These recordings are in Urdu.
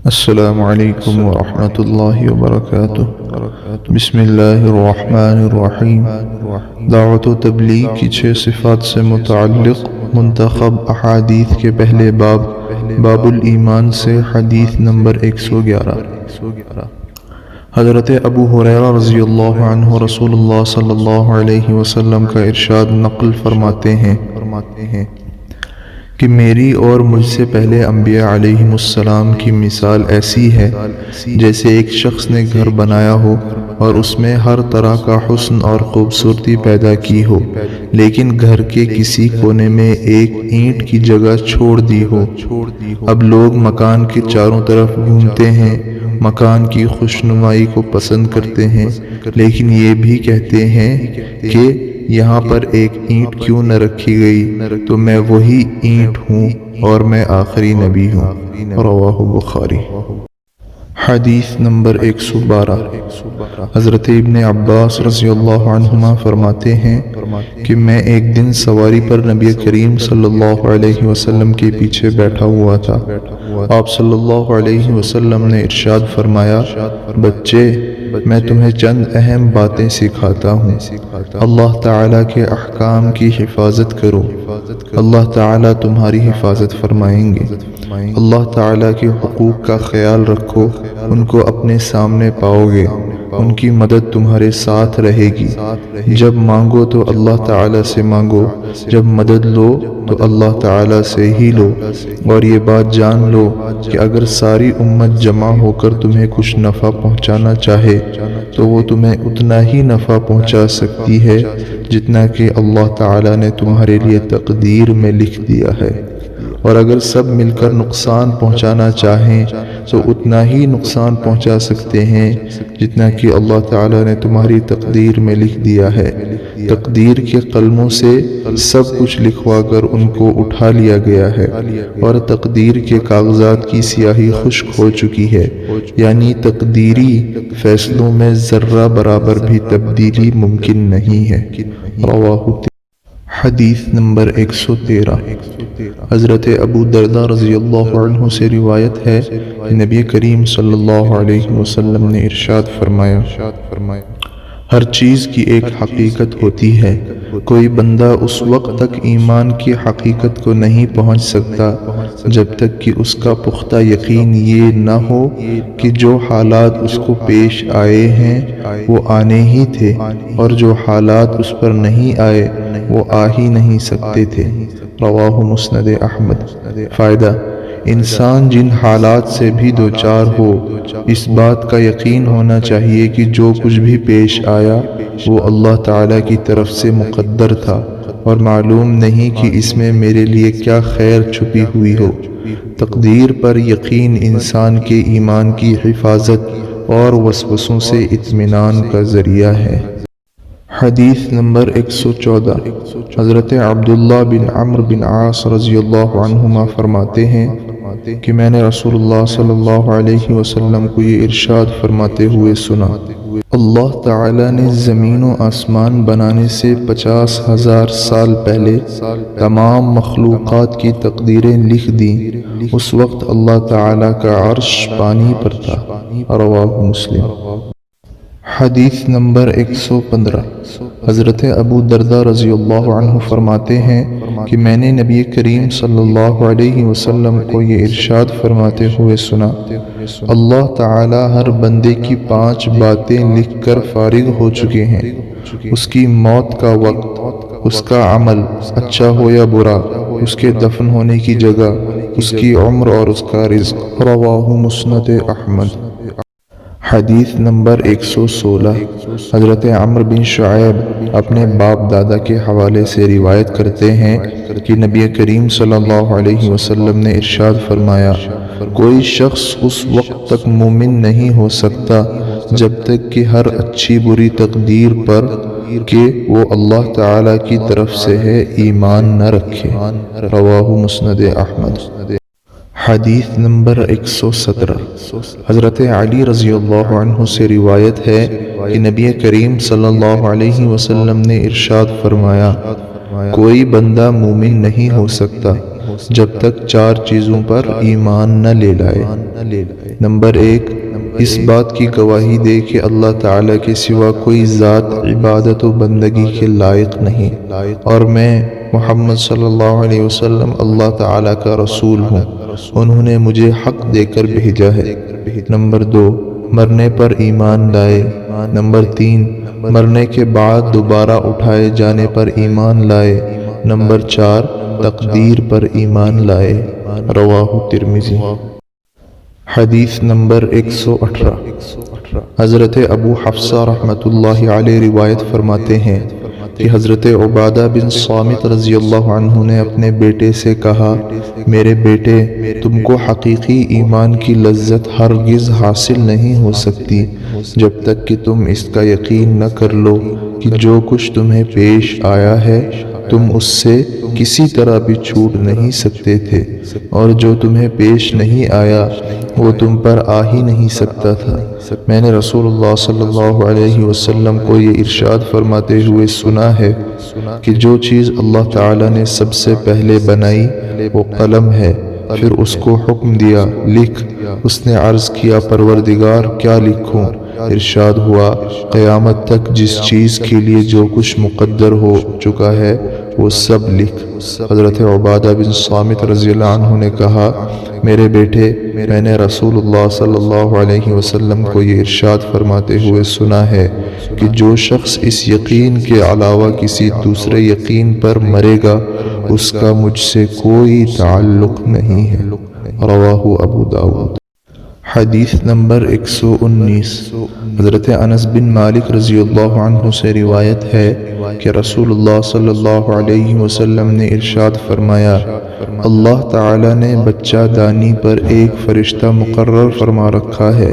السلام علیکم ورحمۃ اللہ وبرکاتہ۔ بسم اللہ الرحمن الرحیم۔ دعوت و تبلیغ کی 6 صفات سے متعلق منتخب احادیث کے پہلے باب الایمان سے حدیث نمبر 111۔ حضرت ابو ہریرہ رضی اللہ عنہ رسول اللہ صلی اللہ علیہ وسلم کا ارشاد نقل فرماتے ہیں کہ میری اور مجھ سے پہلے انبیاء علیہم السلام کی مثال ایسی ہے جیسے ایک شخص نے گھر بنایا ہو اور اس میں ہر طرح کا حسن اور خوبصورتی پیدا کی ہو، لیکن گھر کے کسی کونے میں ایک اینٹ کی جگہ چھوڑ دی ہو۔ اب لوگ مکان کے چاروں طرف گھومتے ہیں، مکان کی خوشنمائی کو پسند کرتے ہیں، لیکن یہ بھی کہتے ہیں کہ یہاں پر ایک اینٹ کیوں نہ رکھی گئی، تو میں وہی اینٹ ہوں اور میں آخری نبی ہوں۔ رواہ بخاری۔ حدیث نمبر 112۔ حضرت ابن عباس رضی اللہ عنہما فرماتے ہیں کہ میں ایک دن سواری پر نبی کریم صلی اللہ علیہ وسلم کے پیچھے بیٹھا ہوا تھا۔ آپ صلی اللہ علیہ وسلم نے ارشاد فرمایا، بچے، میں تمہیں چند اہم باتیں سکھاتا ہوں۔ اللہ تعالیٰ کے احکام کی حفاظت کرو، اللہ تعالیٰ تمہاری حفاظت فرمائیں گے۔ اللہ تعالیٰ کے حقوق کا خیال رکھو، ان کو اپنے سامنے پاؤ گے، ان کی مدد تمہارے ساتھ رہے گی۔ جب مانگو تو اللہ تعالیٰ سے مانگو، جب مدد لو تو اللہ تعالیٰ سے ہی لو، اور یہ بات جان لو کہ اگر ساری امت جمع ہو کر تمہیں کچھ نفع پہنچانا چاہے تو وہ تمہیں اتنا ہی نفع پہنچا سکتی ہے جتنا کہ اللہ تعالیٰ نے تمہارے لیے تقدیر میں لکھ دیا ہے، اور اگر سب مل کر نقصان پہنچانا چاہیں تو اتنا ہی نقصان پہنچا سکتے ہیں جتنا کہ اللہ تعالیٰ نے تمہاری تقدیر میں لکھ دیا ہے۔ تقدیر کے قلموں سے سب کچھ لکھوا کر ان کو اٹھا لیا گیا ہے، اور تقدیر کے کاغذات کی سیاہی خشک ہو چکی ہے، یعنی تقدیری فیصلوں میں ذرہ برابر بھی تبدیلی ممکن نہیں ہے۔ رواہ۔ حدیث نمبر 113۔ حضرت ابو درداء رضی اللہ عنہ سے روایت ہے کہ نبی کریم صلی اللہ علیہ وسلم نے ارشاد فرمایا، ہر چیز کی ایک حقیقت ہوتی ہے، کوئی بندہ اس وقت تک ایمان کی حقیقت کو نہیں پہنچ سکتا جب تک کہ اس کا پختہ یقین یہ نہ ہو کہ جو حالات اس کو پیش آئے ہیں وہ آنے ہی تھے، اور جو حالات اس پر نہیں آئے وہ آ ہی نہیں سکتے تھے۔ رواہ مسند احمد۔ فائدہ: انسان جن حالات سے بھی دوچار ہو، اس بات کا یقین ہونا چاہیے کہ جو کچھ بھی پیش آیا وہ اللہ تعالیٰ کی طرف سے مقدر تھا، اور معلوم نہیں کہ اس میں میرے لیے کیا خیر چھپی ہوئی ہو۔ تقدیر پر یقین انسان کے ایمان کی حفاظت اور وسوسوں سے اطمینان کا ذریعہ ہے۔ حدیث نمبر 114۔ حضرت عبداللہ بن عمرو بن عاص رضی اللہ عنہما فرماتے ہیں کہ میں نے رسول اللہ صلی اللہ علیہ وسلم کو یہ ارشاد فرماتے ہوئے سنا، اللہ تعالیٰ نے زمین و آسمان بنانے سے 50,000 سال پہلے تمام مخلوقات کی تقدیریں لکھ دیں۔ اس وقت اللہ تعالیٰ کا عرش پانی پر تھا۔ رواہ مسلم۔ حدیث نمبر 115۔ حضرت ابو درداء رضی اللہ عنہ فرماتے ہیں کہ میں نے نبی کریم صلی اللہ علیہ وسلم کو یہ ارشاد فرماتے ہوئے سنا، اللہ تعالی ہر بندے کی 5 باتیں لکھ کر فارغ ہو چکے ہیں، اس کی موت کا وقت، اس کا عمل اچھا ہو یا برا، اس کے دفن ہونے کی جگہ، اس کی عمر اور اس کا رزق۔ رواہ مسند احمد۔ حدیث نمبر 116۔ حضرت عمرو بن شعیب اپنے باپ دادا کے حوالے سے روایت کرتے ہیں کہ نبی کریم صلی اللہ علیہ وسلم نے ارشاد فرمایا، کوئی شخص اس وقت تک مومن نہیں ہو سکتا جب تک کہ ہر اچھی بری تقدیر پر کہ وہ اللہ تعالیٰ کی طرف سے ہے ایمان نہ رکھے۔ رواہ مسند احمد۔ حدیث نمبر 117۔ حضرت علی رضی اللہ عنہ سے روایت ہے کہ نبی کریم صلی اللہ علیہ وسلم نے ارشاد فرمایا، کوئی بندہ مومن نہیں ہو سکتا جب تک 4 چیزوں پر ایمان نہ لے لائے۔ نمبر 1، اس بات کی گواہی دے کہ اللہ تعالیٰ کے سوا کوئی ذات عبادت و بندگی کے لائق نہیں، اور میں محمد صلی اللہ علیہ وسلم اللہ تعالیٰ کا رسول ہوں، انہوں نے مجھے حق دے کر بھیجا ہے۔ نمبر 2، مرنے پر ایمان لائے۔ نمبر 3، مرنے کے بعد دوبارہ اٹھائے جانے پر ایمان لائے۔ نمبر 4، تقدیر پر ایمان لائے۔ رواہ ترمذی۔ حدیث نمبر 118۔ حضرت ابو حفصہ رحمۃ اللہ علیہ روایت فرماتے ہیں کہ حضرت عبادہ بن صامت رضی اللہ عنہ نے اپنے بیٹے سے کہا، میرے بیٹے، تم کو حقیقی ایمان کی لذت ہرگز حاصل نہیں ہو سکتی جب تک کہ تم اس کا یقین نہ کر لو کہ جو کچھ تمہیں پیش آیا ہے تم اس سے کسی طرح بھی چھوٹ نہیں سکتے تھے، اور جو تمہیں پیش نہیں آیا وہ تم پر آ ہی نہیں سکتا تھا۔ میں نے رسول اللہ صلی اللہ علیہ وسلم کو یہ ارشاد فرماتے ہوئے سنا ہے کہ جو چیز اللہ تعالیٰ نے سب سے پہلے بنائی وہ قلم ہے، پھر اس کو حکم دیا لکھ۔ اس نے عرض کیا پروردگار کیا لکھوں؟ ارشاد ہوا قیامت تک جس چیز کے لیے جو کچھ مقدر ہو چکا ہے وہ سب لکھ۔ حضرت عبادہ بن صامت رضی اللہ عنہ نے کہا، میرے بیٹے، میں نے رسول اللہ صلی اللہ علیہ وسلم کو یہ ارشاد فرماتے ہوئے سنا ہے کہ جو شخص اس یقین کے علاوہ کسی دوسرے یقین پر مرے گا اس کا مجھ سے کوئی تعلق نہیں ہے۔ رواہ ابو داؤد۔ حدیث نمبر 119۔ حضرت انس بن مالک رضی اللہ عنہ سے روایت ہے کہ رسول اللہ صلی اللہ علیہ وسلم نے ارشاد فرمایا، اللہ تعالیٰ نے بچہ دانی پر ایک فرشتہ مقرر فرما رکھا ہے،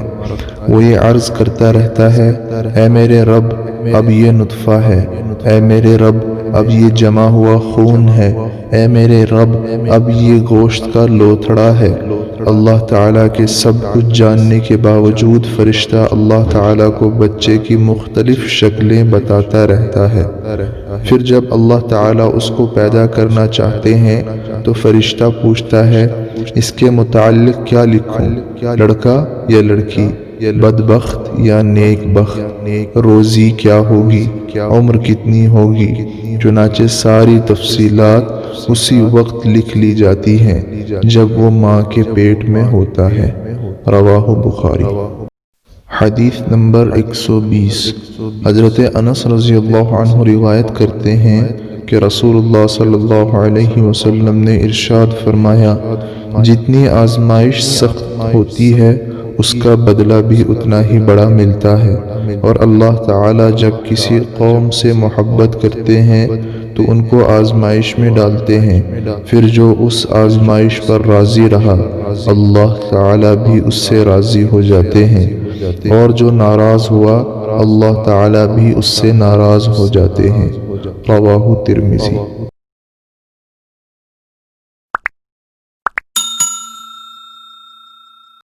وہ یہ عرض کرتا رہتا ہے، اے میرے رب اب یہ نطفہ ہے، اے میرے رب اب یہ جمع ہوا خون ہے، اے میرے رب اب یہ گوشت کا لوتھڑا ہے۔ اللہ تعالیٰ کے سب کچھ جاننے کے باوجود فرشتہ اللہ تعالیٰ کو بچے کی مختلف شکلیں بتاتا رہتا ہے۔ پھر جب اللہ تعالیٰ اس کو پیدا کرنا چاہتے ہیں تو فرشتہ پوچھتا ہے، اس کے متعلق کیا لکھوں؟ لڑکا یا لڑکی؟ بدبخت یا نیک بخت؟ روزی کیا ہوگی؟ عمر کتنی ہوگی؟ چنانچہ ساری تفصیلات اسی وقت لکھ لی جاتی ہیں جب وہ ماں کے پیٹ میں ہوتا ہے۔ رواہ بخاری۔ حدیث نمبر 120۔ حضرت انس رضی اللہ عنہ روایت کرتے ہیں کہ رسول اللہ صلی اللہ علیہ وسلم نے ارشاد فرمایا، جتنی آزمائش سخت ہوتی ہے اس کا بدلہ بھی اتنا ہی بڑا ملتا ہے، اور اللہ تعالیٰ جب کسی قوم سے محبت کرتے ہیں تو ان کو آزمائش میں ڈالتے ہیں، پھر جو اس آزمائش پر راضی رہا اللہ تعالیٰ بھی اس سے راضی ہو جاتے ہیں، اور جو ناراض ہوا اللہ تعالیٰ بھی اس سے ناراض ہو جاتے ہیں۔ رواہ ترمذی۔